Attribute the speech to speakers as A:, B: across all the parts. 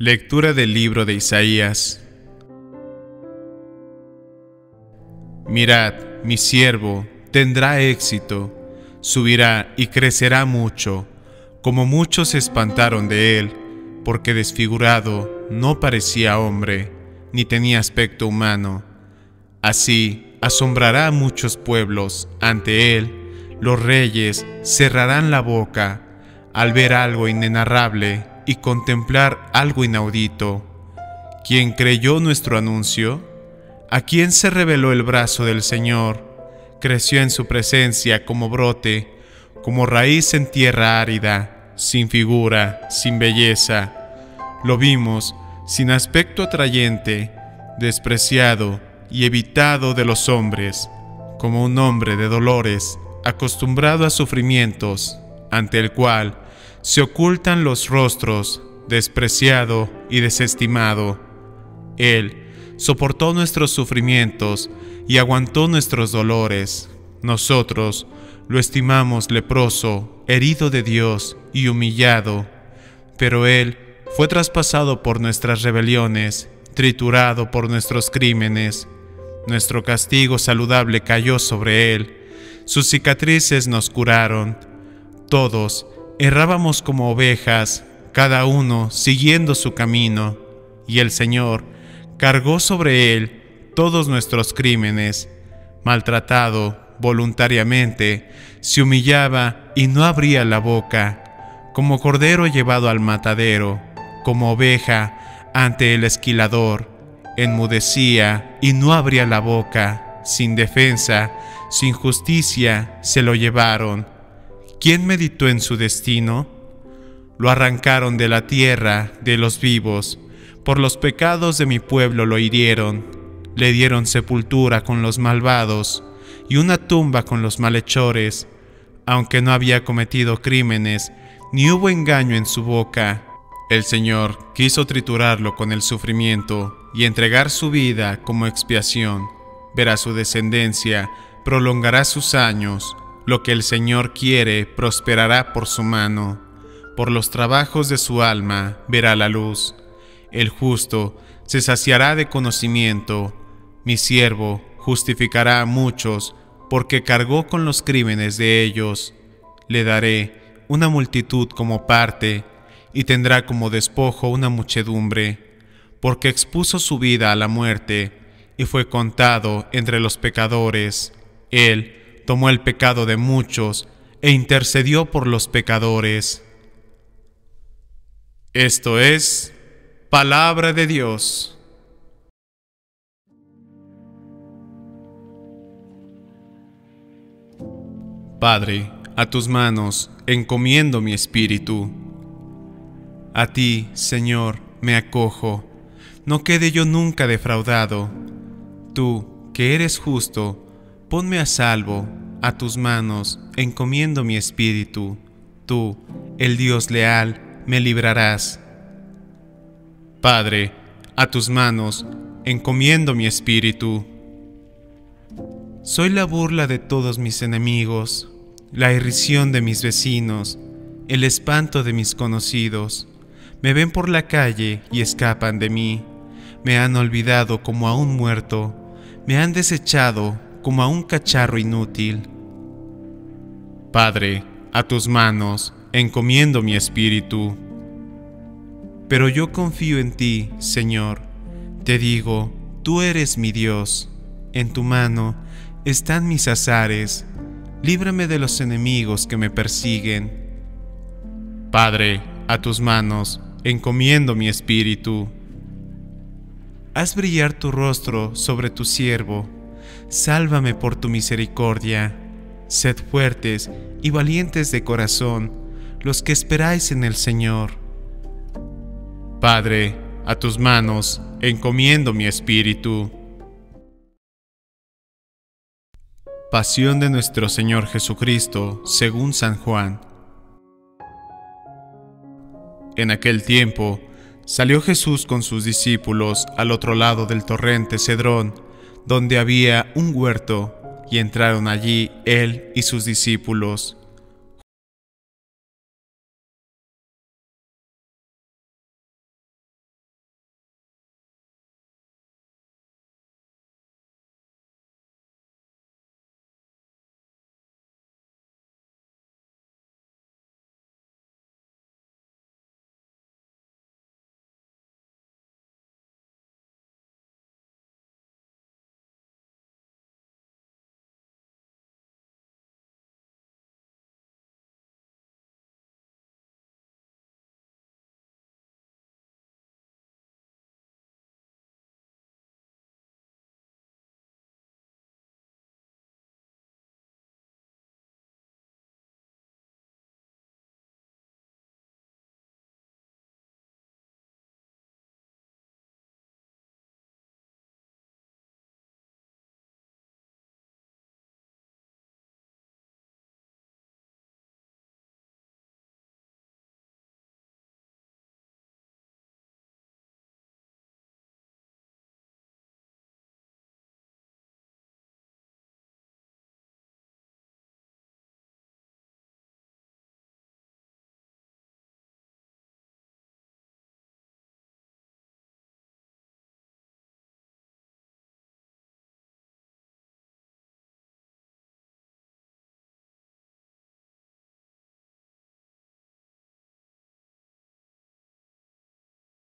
A: Lectura del libro de Isaías. Mirad, mi siervo tendrá éxito, subirá y crecerá mucho, como muchos se espantaron de él, porque desfigurado no parecía hombre, ni tenía aspecto humano. Así asombrará a muchos pueblos ante él, los reyes cerrarán la boca al ver algo inenarrable y contemplar algo inaudito. ¿Quién creyó nuestro anuncio? ¿A quién se reveló el brazo del Señor? Creció en su presencia como brote, como raíz en tierra árida, sin figura, sin belleza. Lo vimos sin aspecto atrayente, despreciado y evitado de los hombres, como un hombre de dolores, acostumbrado a sufrimientos, ante el cual se ocultan los rostros, despreciado y desestimado. Él soportó nuestros sufrimientos y aguantó nuestros dolores. Nosotros lo estimamos leproso, herido de Dios y humillado. Pero Él fue traspasado por nuestras rebeliones, triturado por nuestros crímenes. Nuestro castigo saludable cayó sobre Él. Sus cicatrices nos curaron. Todos errábamos como ovejas, cada uno siguiendo su camino, y el Señor cargó sobre él todos nuestros crímenes. Maltratado voluntariamente, se humillaba y no abría la boca, como cordero llevado al matadero, como oveja ante el esquilador. Enmudecía y no abría la boca, sin defensa, sin justicia se lo llevaron. ¿Quién meditó en su destino? Lo arrancaron de la tierra de los vivos. Por los pecados de mi pueblo lo hirieron. Le dieron sepultura con los malvados y una tumba con los malhechores. Aunque no había cometido crímenes, ni hubo engaño en su boca. El Señor quiso triturarlo con el sufrimiento y entregar su vida como expiación. Verá su descendencia, prolongará sus años. Lo que el Señor quiere prosperará por su mano. Por los trabajos de su alma verá la luz. El justo se saciará de conocimiento. Mi siervo justificará a muchos, porque cargó con los crímenes de ellos. Le daré una multitud como parte, y tendrá como despojo una muchedumbre, porque expuso su vida a la muerte, y fue contado entre los pecadores. Él tomó el pecado de muchos e intercedió por los pecadores. Esto es palabra de Dios. Padre, a tus manos encomiendo mi espíritu. A ti, Señor, me acojo. No quede yo nunca defraudado. Tú, que eres justo, ponme a salvo. A tus manos encomiendo mi espíritu. Tú, el Dios leal, me librarás. Padre, a tus manos encomiendo mi espíritu. Soy la burla de todos mis enemigos, la irrisión de mis vecinos, el espanto de mis conocidos. Me ven por la calle y escapan de mí. Me han olvidado como a un muerto, me han desechado como a un cacharro inútil. Padre, a tus manos encomiendo mi espíritu. Pero yo confío en ti, Señor. Te digo, tú eres mi Dios. En tu mano están mis azares. Líbrame de los enemigos que me persiguen. Padre, a tus manos encomiendo mi espíritu. Haz brillar tu rostro sobre tu siervo. Sálvame por tu misericordia. Sed fuertes y valientes de corazón, los que esperáis en el Señor. Padre, a tus manos encomiendo mi espíritu. Pasión de nuestro Señor Jesucristo, según San Juan. En aquel tiempo, salió Jesús con sus discípulos al otro lado del torrente Cedrón, donde había un huerto, y entraron allí él y sus discípulos.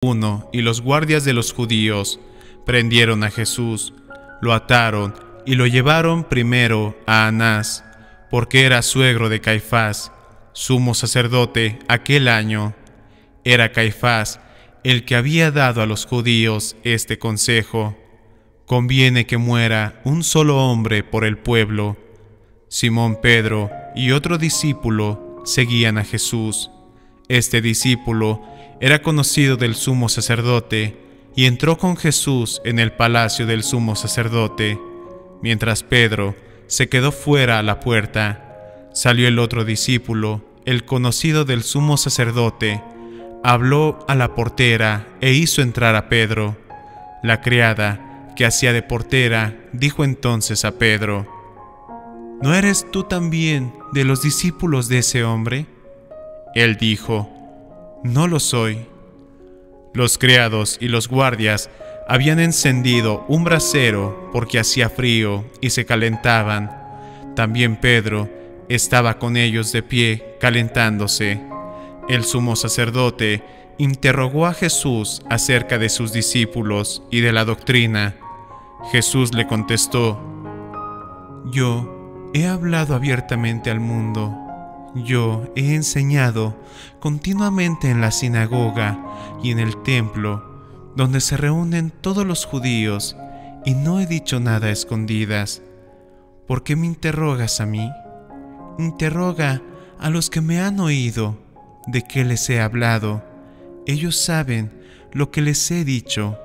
A: y los guardias de los judíos prendieron a Jesús, lo ataron y lo llevaron primero a Anás, porque era suegro de Caifás, sumo sacerdote aquel año. Era Caifás el que había dado a los judíos este consejo: conviene que muera un solo hombre por el pueblo. Simón Pedro y otro discípulo seguían a Jesús. Este discípulo era conocido del sumo sacerdote y entró con Jesús en el palacio del sumo sacerdote. Mientras Pedro se quedó fuera a la puerta, salió el otro discípulo, el conocido del sumo sacerdote, habló a la portera e hizo entrar a Pedro. La criada, que hacía de portera, dijo entonces a Pedro: ¿no eres tú también de los discípulos de ese hombre? Él dijo: no lo soy. Los criados y los guardias habían encendido un brasero porque hacía frío y se calentaban. También Pedro estaba con ellos de pie, calentándose. El sumo sacerdote interrogó a Jesús acerca de sus discípulos y de la doctrina. Jesús le contestó: yo he hablado abiertamente al mundo. Yo he enseñado continuamente en la sinagoga y en el templo, donde se reúnen todos los judíos, y no he dicho nada a escondidas. ¿Por qué me interrogas a mí? Interroga a los que me han oído. ¿De qué les he hablado? Ellos saben lo que les he dicho.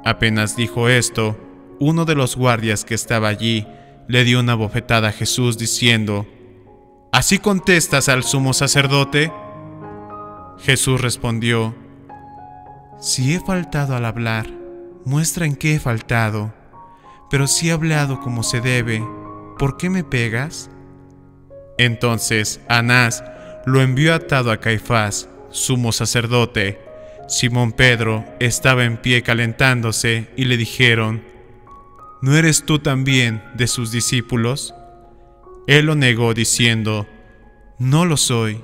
A: Apenas dijo esto, uno de los guardias que estaba allí le dio una bofetada a Jesús diciendo: ¿así contestas al sumo sacerdote? Jesús respondió: si he faltado al hablar, muestra en qué he faltado. Pero si he hablado como se debe, ¿por qué me pegas? Entonces Anás lo envió atado a Caifás, sumo sacerdote. Simón Pedro estaba en pie calentándose y le dijeron: ¿no eres tú también de sus discípulos? Él lo negó diciendo: no lo soy.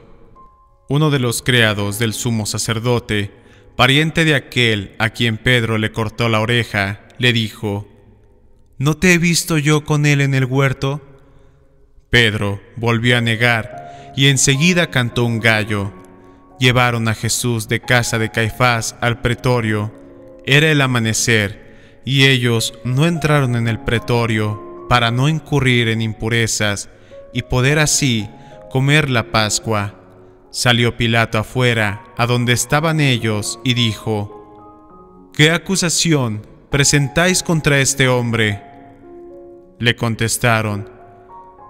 A: Uno de los criados del sumo sacerdote, pariente de aquel a quien Pedro le cortó la oreja, le dijo: ¿no te he visto yo con él en el huerto? Pedro volvió a negar y enseguida cantó un gallo. Llevaron a Jesús de casa de Caifás al pretorio. Era el amanecer y ellos no entraron en el pretorio para no incurrir en impurezas y poder así comer la Pascua. Salió Pilato afuera, a donde estaban ellos, y dijo: ¿qué acusación presentáis contra este hombre? Le contestaron: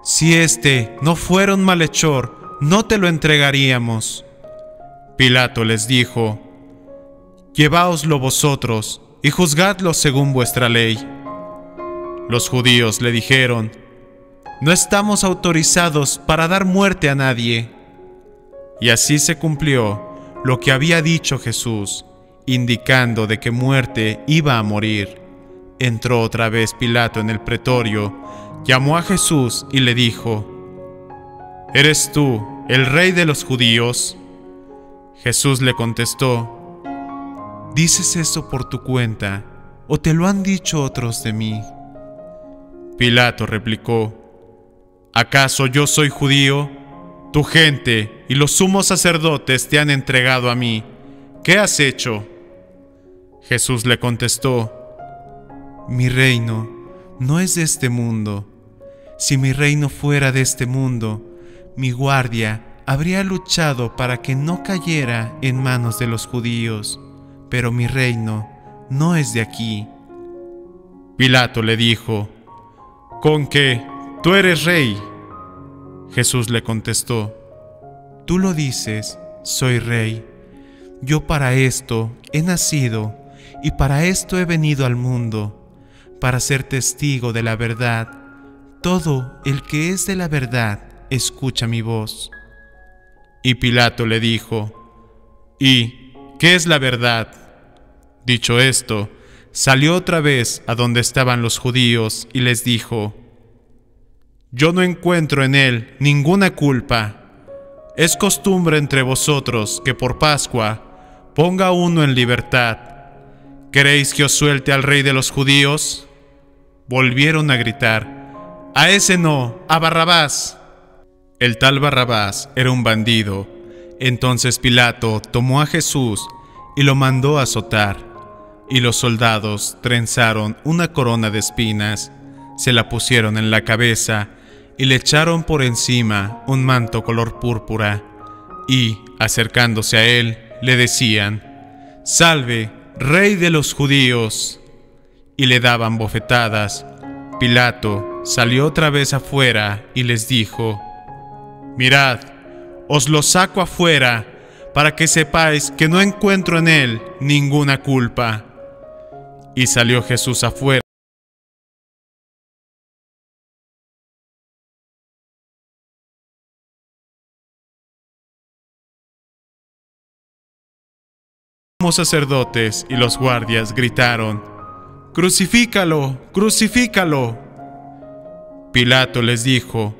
A: si éste no fuera un malhechor, no te lo entregaríamos. Pilato les dijo: lleváoslo vosotros y juzgadlo según vuestra ley. Los judíos le dijeron: no estamos autorizados para dar muerte a nadie. Y así se cumplió lo que había dicho Jesús, indicando de qué muerte iba a morir. Entró otra vez Pilato en el pretorio, llamó a Jesús y le dijo: ¿eres tú el rey de los judíos? Jesús le contestó: ¿dices eso por tu cuenta, o te lo han dicho otros de mí? Pilato replicó: ¿acaso yo soy judío? Tu gente y los sumos sacerdotes te han entregado a mí. ¿Qué has hecho? Jesús le contestó: mi reino no es de este mundo. Si mi reino fuera de este mundo, mi guardia habría luchado para que no cayera en manos de los judíos, pero mi reino no es de aquí. Pilato le dijo: ¿con qué? ¿Tú eres rey? Jesús le contestó: tú lo dices, soy rey. Yo para esto he nacido y para esto he venido al mundo, para ser testigo de la verdad. Todo el que es de la verdad escucha mi voz. Y Pilato le dijo: ¿y qué es la verdad? Dicho esto, salió otra vez a donde estaban los judíos y les dijo: yo no encuentro en él ninguna culpa. Es costumbre entre vosotros que por Pascua ponga uno en libertad. ¿Queréis que os suelte al rey de los judíos? Volvieron a gritar: a ese no, a Barrabás. El tal Barrabás era un bandido. Entonces Pilato tomó a Jesús y lo mandó a azotar. Y los soldados trenzaron una corona de espinas, se la pusieron en la cabeza y le echaron por encima un manto color púrpura. Y, acercándose a él, le decían: «Salve, Rey de los judíos», y le daban bofetadas. Pilato salió otra vez afuera y les dijo: «Mirad, os lo saco afuera, para que sepáis que no encuentro en él ninguna culpa». Y salió Jesús afuera. Los sacerdotes y los guardias gritaron: «¡Crucifícalo! ¡Crucifícalo!». Pilato les dijo: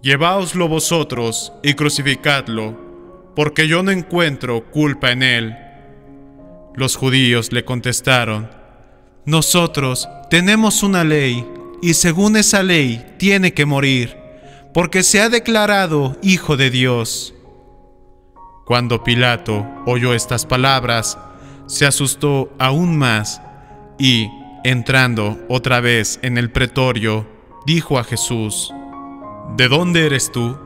A: «Lleváoslo vosotros y crucificadlo, porque yo no encuentro culpa en él». Los judíos le contestaron: «Nosotros tenemos una ley, y según esa ley tiene que morir, porque se ha declarado Hijo de Dios». Cuando Pilato oyó estas palabras, se asustó aún más y, entrando otra vez en el pretorio, dijo a Jesús: «¿De dónde eres tú?».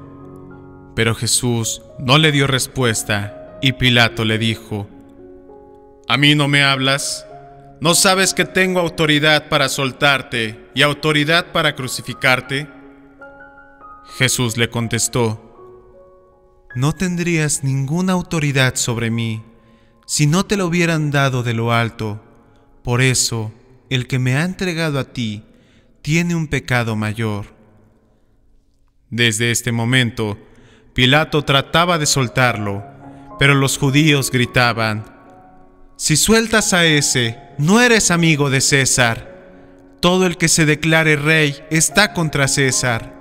A: Pero Jesús no le dio respuesta, y Pilato le dijo: «¿A mí no me hablas? ¿No sabes que tengo autoridad para soltarte y autoridad para crucificarte?». Jesús le contestó: «No tendrías ninguna autoridad sobre mí si no te lo hubieran dado de lo alto. Por eso, el que me ha entregado a ti tiene un pecado mayor». Desde este momento, Pilato trataba de soltarlo, pero los judíos gritaban: «Si sueltas a ese, no eres amigo de César. Todo el que se declare rey está contra César».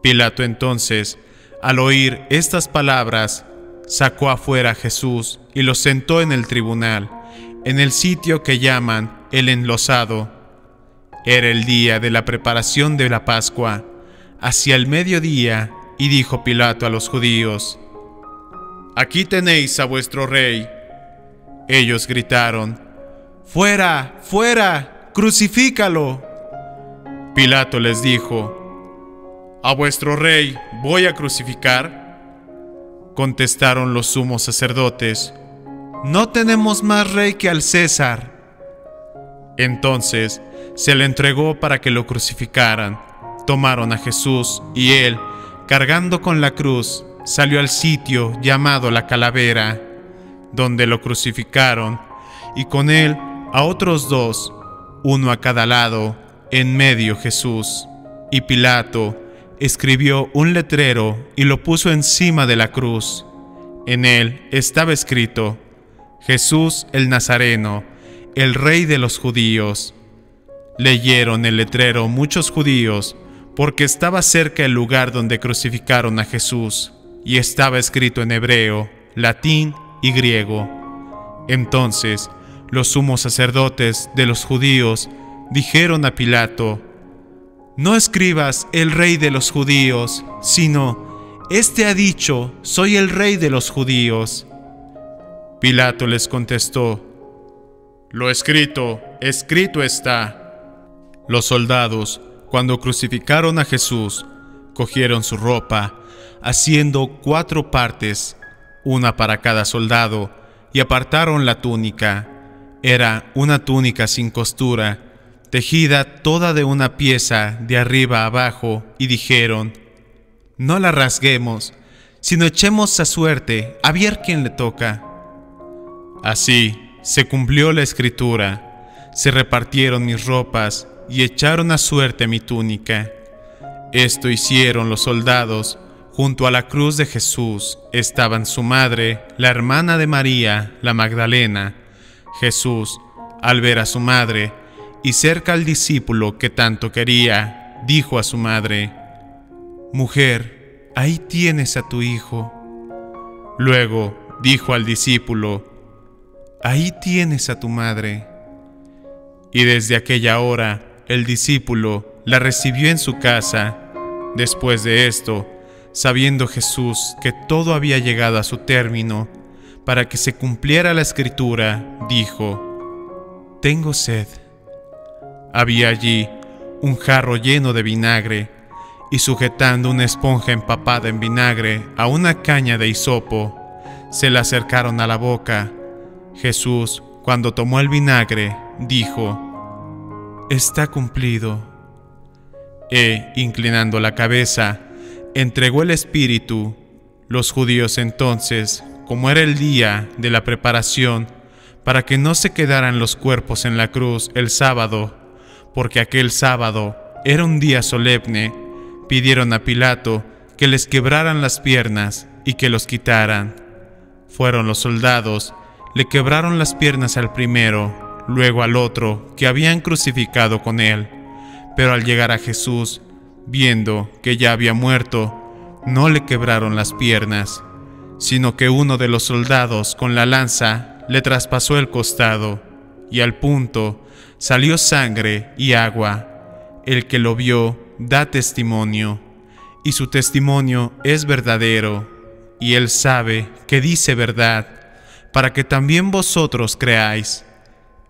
A: Pilato entonces, al oír estas palabras, sacó afuera a Jesús y lo sentó en el tribunal, en el sitio que llaman el Enlosado. Era el día de la preparación de la Pascua, hacia el mediodía, y dijo Pilato a los judíos: «Aquí tenéis a vuestro rey». Ellos gritaron: «¡Fuera, fuera! ¡Crucifícalo!». Pilato les dijo: «¿A vuestro rey voy a crucificar?». Contestaron los sumos sacerdotes: «No tenemos más rey que al César». Entonces se le entregó para que lo crucificaran. Tomaron a Jesús y él, cargando con la cruz, salió al sitio llamado la Calavera, donde lo crucificaron, y con él a otros dos, uno a cada lado, en medio Jesús. Y Pilato escribió un letrero y lo puso encima de la cruz. En él estaba escrito: «Jesús el Nazareno, el Rey de los judíos». Leyeron el letrero muchos judíos, porque estaba cerca el lugar donde crucificaron a Jesús, y estaba escrito en hebreo, latín y griego. Entonces los sumos sacerdotes de los judíos dijeron a Pilato: «No escribas el Rey de los judíos, sino: Este ha dicho: soy el Rey de los judíos». Pilato les contestó: «Lo escrito, escrito está». Los soldados, cuando crucificaron a Jesús, cogieron su ropa, haciendo 4 partes, una para cada soldado, y apartaron la túnica. Era una túnica sin costura, tejida toda de una pieza de arriba a abajo, y dijeron: «No la rasguemos, sino echemos a suerte, a ver quién le toca». Así se cumplió la escritura: «Se repartieron mis ropas y echaron a suerte mi túnica». Esto hicieron los soldados. Junto a la cruz de Jesús estaban su madre, la hermana de María, la Magdalena. Jesús, al ver a su madre, y cerca al discípulo que tanto quería, dijo a su madre: «Mujer, ahí tienes a tu hijo». Luego dijo al discípulo: «Ahí tienes a tu madre». Y desde aquella hora el discípulo la recibió en su casa. Después de esto, sabiendo Jesús que todo había llegado a su término, para que se cumpliera la Escritura, dijo: «Tengo sed». Había allí un jarro lleno de vinagre, y sujetando una esponja empapada en vinagre a una caña de hisopo, se la acercaron a la boca. Jesús, cuando tomó el vinagre, dijo: «Está cumplido». Inclinando la cabeza, entregó el espíritu. Los judíos entonces, como era el día de la preparación, para que no se quedaran los cuerpos en la cruz el sábado, porque aquel sábado era un día solemne, pidieron a Pilato que les quebraran las piernas y que los quitaran. Fueron los soldados, le quebraron las piernas al primero, luego al otro que habían crucificado con él. Pero al llegar a Jesús, viendo que ya había muerto, no le quebraron las piernas, sino que uno de los soldados con la lanza le traspasó el costado, y al punto salió sangre y agua. El que lo vio da testimonio, y su testimonio es verdadero, y él sabe que dice verdad, para que también vosotros creáis.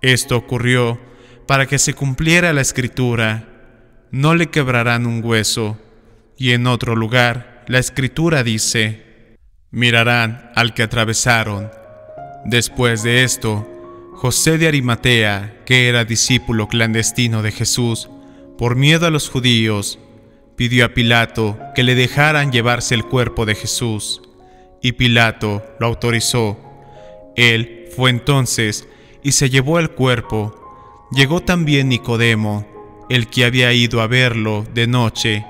A: Esto ocurrió para que se cumpliera la Escritura: «No le quebrarán un hueso». Y en otro lugar, la Escritura dice: «Mirarán al que atravesaron». Después de esto, José de Arimatea, que era discípulo clandestino de Jesús, por miedo a los judíos, pidió a Pilato que le dejaran llevarse el cuerpo de Jesús, y Pilato lo autorizó. Él fue entonces y se llevó el cuerpo. Llegó también Nicodemo, el que había ido a verlo de noche,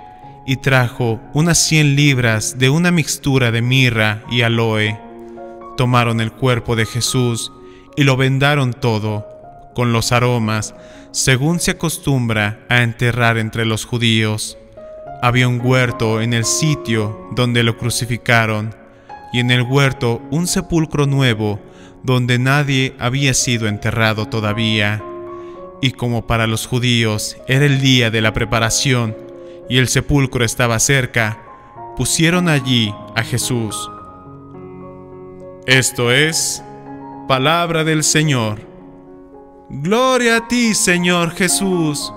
A: y trajo unas 100 libras de una mixtura de mirra y aloe. Tomaron el cuerpo de Jesús y lo vendaron todo, con los aromas, según se acostumbra a enterrar entre los judíos. Había un huerto en el sitio donde lo crucificaron, y en el huerto un sepulcro nuevo, donde nadie había sido enterrado todavía. Y como para los judíos era el día de la preparación y el sepulcro estaba cerca, pusieron allí a Jesús. Esto es palabra del Señor. Gloria a ti, Señor Jesús.